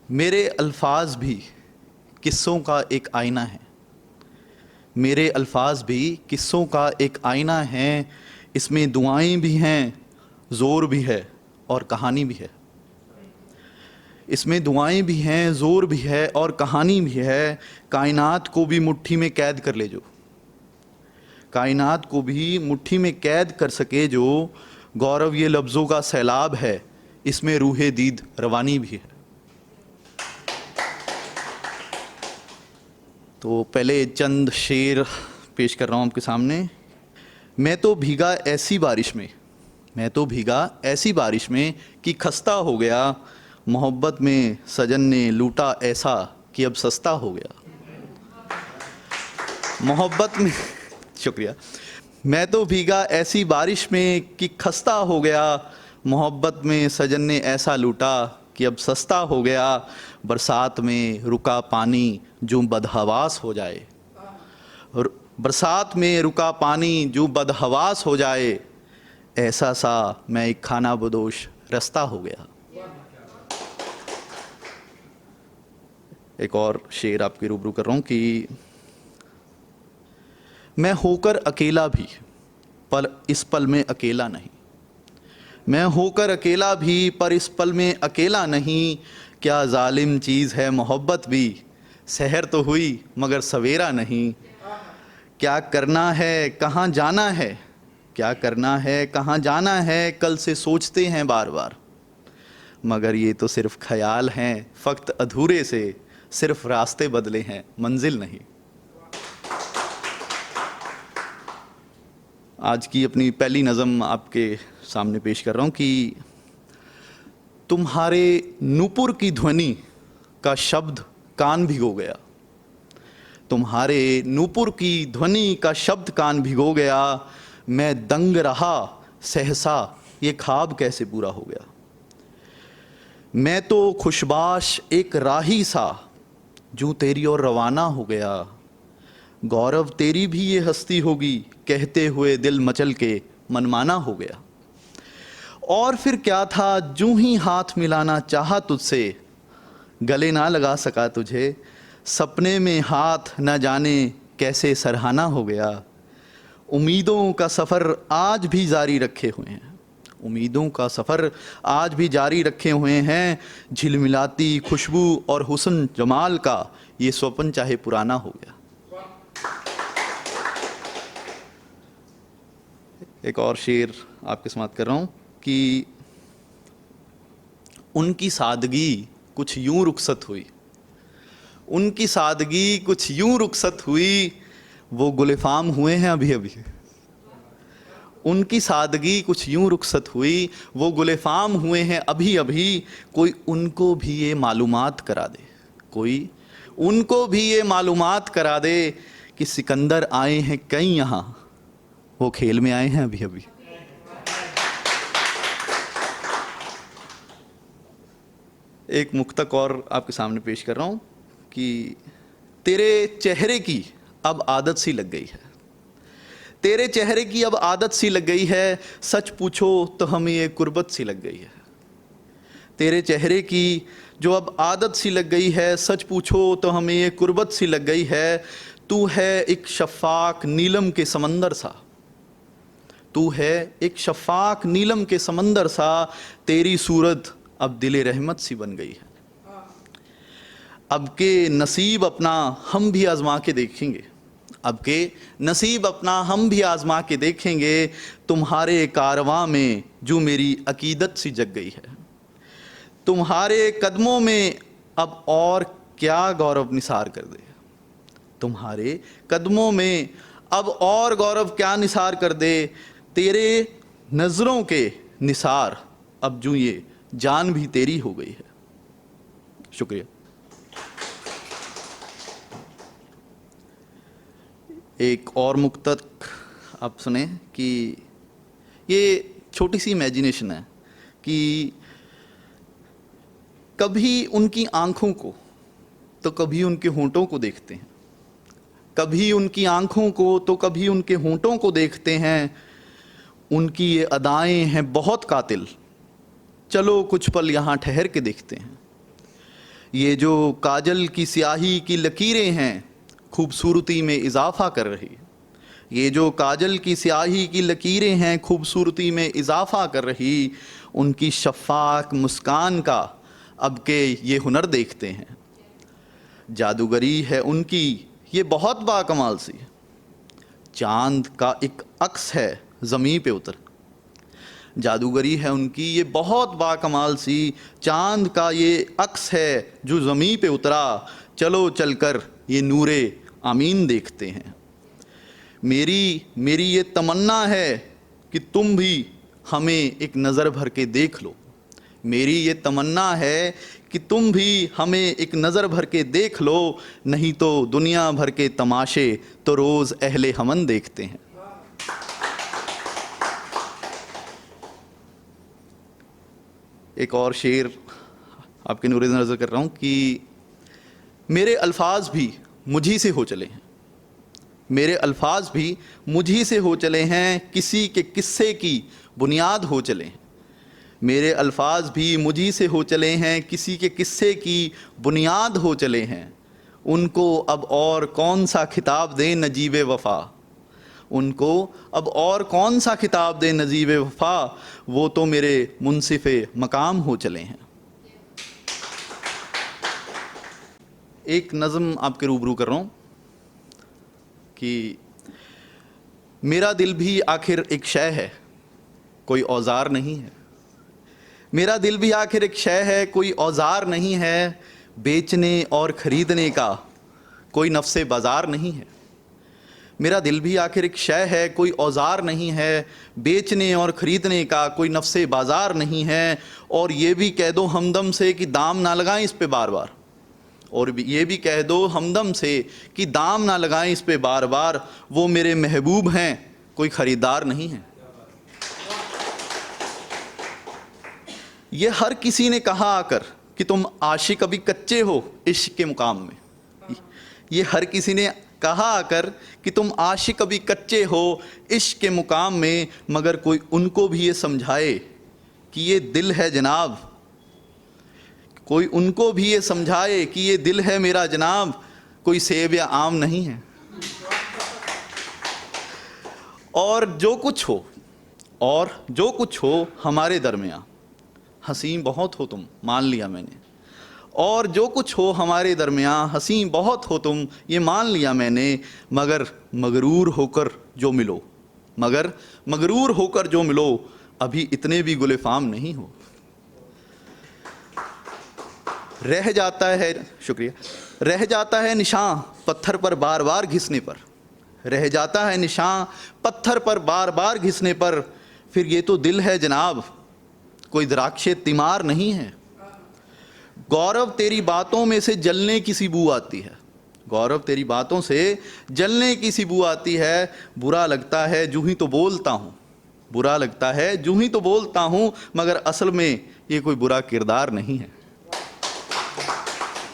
मेरे अल्फाज भी किस्सों का एक आईना है। मेरे अल्फाज भी किस्सों का एक आईना है। इसमें दुआएं भी हैं, ज़ोर भी है और कहानी भी है। इसमें दुआएं भी हैं, ज़ोर भी है और कहानी भी है। कायनात को भी मुट्ठी में कैद कर ले जो, कायनात को भी मुट्ठी में कैद कर सके जो। गौरव ये लफ्ज़ों का सैलाब है, इसमें रूहे दीद रवानी भी है। तो पहले चंद शेर पेश कर रहा हूँ आपके सामने। मैं तो भीगा ऐसी बारिश में, मैं तो भीगा ऐसी बारिश में कि खस्ता हो गया। मोहब्बत में सजन ने लूटा ऐसा कि अब सस्ता हो गया। मोहब्बत में शुक्रिया। मैं तो भीगा ऐसी बारिश में कि खस्ता हो गया। मोहब्बत में सजन ने ऐसा लूटा कि अब सस्ता हो गया। बरसात में रुका पानी जो बदहवास हो जाए, बरसात में रुका पानी जो बदहवास हो जाए। ऐसा सा मैं एक खाना बदोश रास्ता हो गया। एक और शेर आपके रूबरू कर रहा हूँ कि मैं होकर अकेला भी पर इस पल में अकेला नहीं। मैं होकर अकेला भी पर इस पल में अकेला नहीं। क्या जालिम चीज़ है मोहब्बत भी, सहर तो हुई मगर सवेरा नहीं। क्या करना है कहाँ जाना है, क्या करना है कहाँ जाना है, कल से सोचते हैं बार बार। मगर ये तो सिर्फ ख्याल हैं फ़क्त अधूरे से, सिर्फ रास्ते बदले हैं मंजिल नहीं। आज की अपनी पहली नज़म आपके सामने पेश कर रहा हूँ कि तुम्हारे नूपुर की ध्वनि का शब्द कान भिगो गया। तुम्हारे नूपुर की ध्वनि का शब्द कान भिगो गया। मैं दंग रहा सहसा ये ख्वाब कैसे पूरा हो गया। मैं तो खुशबाश एक राही सा जो तेरी ओर रवाना हो गया। गौरव तेरी भी ये हस्ती होगी, कहते हुए दिल मचल के मनमाना हो गया। और फिर क्या था जूं ही हाथ मिलाना चाहा तुझसे, गले ना लगा सका तुझे। सपने में हाथ न जाने कैसे सरहाना हो गया। उम्मीदों का सफ़र आज भी जारी रखे हुए हैं, उम्मीदों का सफ़र आज भी जारी रखे हुए हैं। झिलमिलाती खुशबू और हुस्न जमाल का ये स्वप्न चाहे पुराना हो गया। एक और शेर आपके साथ कर रहा हूँ कि उनकी सादगी कुछ यूं रुखसत हुई, उनकी सादगी कुछ यूं रुखसत हुई, वो गुलिफाम हुए हैं अभी अभी। उनकी सादगी कुछ यूं रुखसत हुई, वो गुलिफाम हुए हैं अभी अभी। कोई उनको भी ये मालूमात करा दे, कोई उनको भी ये मालूमात करा दे कि सिकंदर आए हैं कई यहाँ, वो खेल में आए हैं अभी अभी। एक मुक्तक और आपके सामने पेश कर रहा हूँ कि तेरे चेहरे की अब आदत सी लग गई है, तेरे चेहरे की अब आदत सी लग गई है। सच पूछो तो हमें ये कुर्बत सी लग गई है। तेरे चेहरे की जो अब आदत सी लग गई है, सच पूछो तो हमें ये कुर्बत सी लग गई है। तू है एक शफ़ाक नीलम के समंदर सा, तू है एक शफ़ाक नीलम के समंदर सा। तेरी सूरत अब दिले रहमत सी बन गई है। अब के नसीब अपना हम भी आजमा के देखेंगे, अब के नसीब अपना हम भी आजमा के देखेंगे। तुम्हारे कारवां में जो मेरी अकीदत सी जग गई है। तुम्हारे कदमों में अब और क्या गौरव निसार कर दे, तुम्हारे कदमों में अब और गौरव क्या निसार कर दे। तेरे नज़रों के निसार अब जो ये जान भी तेरी हो गई है। शुक्रिया। एक और मुक्तक आप सुने कि ये छोटी सी इमेजिनेशन है कि कभी उनकी आँखों को तो कभी उनके होंठों को देखते हैं, कभी उनकी आँखों को तो कभी उनके होंठों को देखते हैं। उनकी ये अदाएं हैं बहुत कातिल, चलो कुछ पल यहाँ ठहर के देखते हैं। ये जो काजल की स्याही की लकीरें हैं खूबसूरती में इजाफा कर रही। ये जो काजल की स्याही की लकीरें हैं खूबसूरती में इजाफा कर रही, उनकी शफ़ाक मुस्कान का अब के ये हुनर देखते हैं। जादूगरी है उनकी ये बहुत बाकमाल सी, चांद का एक अक्स है ज़मीं पे उतर। जादूगरी है उनकी ये बहुत बाकमाल सी, चांद का ये अक्स है जो ज़मीं पे उतरा। चलो चलकर ये नूरे आमीन देखते हैं। मेरी ये तमन्ना है कि तुम भी हमें एक नज़र भर के देख लो। मेरी ये तमन्ना है कि तुम भी हमें एक नज़र भर के देख लो, नहीं तो दुनिया भर के तमाशे तो रोज़ अहले हमन देखते हैं। एक और शेर आपके नूरे नज़र कर रहा हूँ कि मेरे अल्फाज भी मुझी से हो चले हैं। मेरे अल्फाज भी मुझी से हो चले हैं, किसी के किस्से की बुनियाद हो चले हैं। मेरे अल्फाज भी मुझी से हो चले हैं, किसी के किस्से की बुनियाद हो चले हैं। उनको अब और कौन सा खिताब दें नजीब वफ़ा, उनको अब और कौन सा खिताब दें नजीब वफ़ा, वो तो मेरे मुनसिफ़े मकाम हो चले हैं। एक नज़म आपके रूबरू कर रहा हूँ कि मेरा दिल भी आखिर एक शय है, कोई औजार नहीं है। मेरा दिल भी आखिर एक शय है, कोई औजार नहीं है। बेचने और ख़रीदने का कोई नफ्से बाज़ार नहीं है। मेरा दिल भी आखिर एक शय है, कोई औजार नहीं है। बेचने और ख़रीदने का कोई नफ्से बाज़ार नहीं है। और ये भी कह दो हमदम से कि दाम ना लगाएं इस पे बार बार, और ये भी कह दो हमदम से कि दाम ना लगाएं इस पे बार बार। वो मेरे महबूब हैं, कोई ख़रीदार नहीं है। ये हर किसी ने कहा आकर कि तुम आशिक अभी कच्चे हो इश्क के मुकाम में। ये हर किसी ने कहा आकर कि तुम आशिक अभी कच्चे हो इश्क के मुकाम में, मगर कोई उनको भी ये समझाए कि ये दिल है जनाब। कोई उनको भी ये समझाए कि ये दिल है मेरा जनाब, कोई सेब या आम नहीं है। और जो कुछ हो हमारे दरमियाँ, हसीं बहुत हो तुम मान लिया मैंने। और जो कुछ हो हमारे दरमियाँ, हसीं बहुत हो तुम ये मान लिया मैंने। मगर मगरूर होकर जो मिलो अभी इतने भी गुलिफाम नहीं हो। रह जाता है निशान पत्थर पर बार बार घिसने पर। रह जाता है निशान पत्थर पर बार बार घिसने पर। फिर ये तो दिल है जनाब, कोई द्राक्षे तिमार नहीं है। गौरव तेरी बातों में से जलने की सी बू आती है। गौरव तेरी बातों से जलने की सी बू आती है। बुरा लगता है जूं ही तो बोलता हूँ, मगर असल में ये कोई बुरा किरदार नहीं है।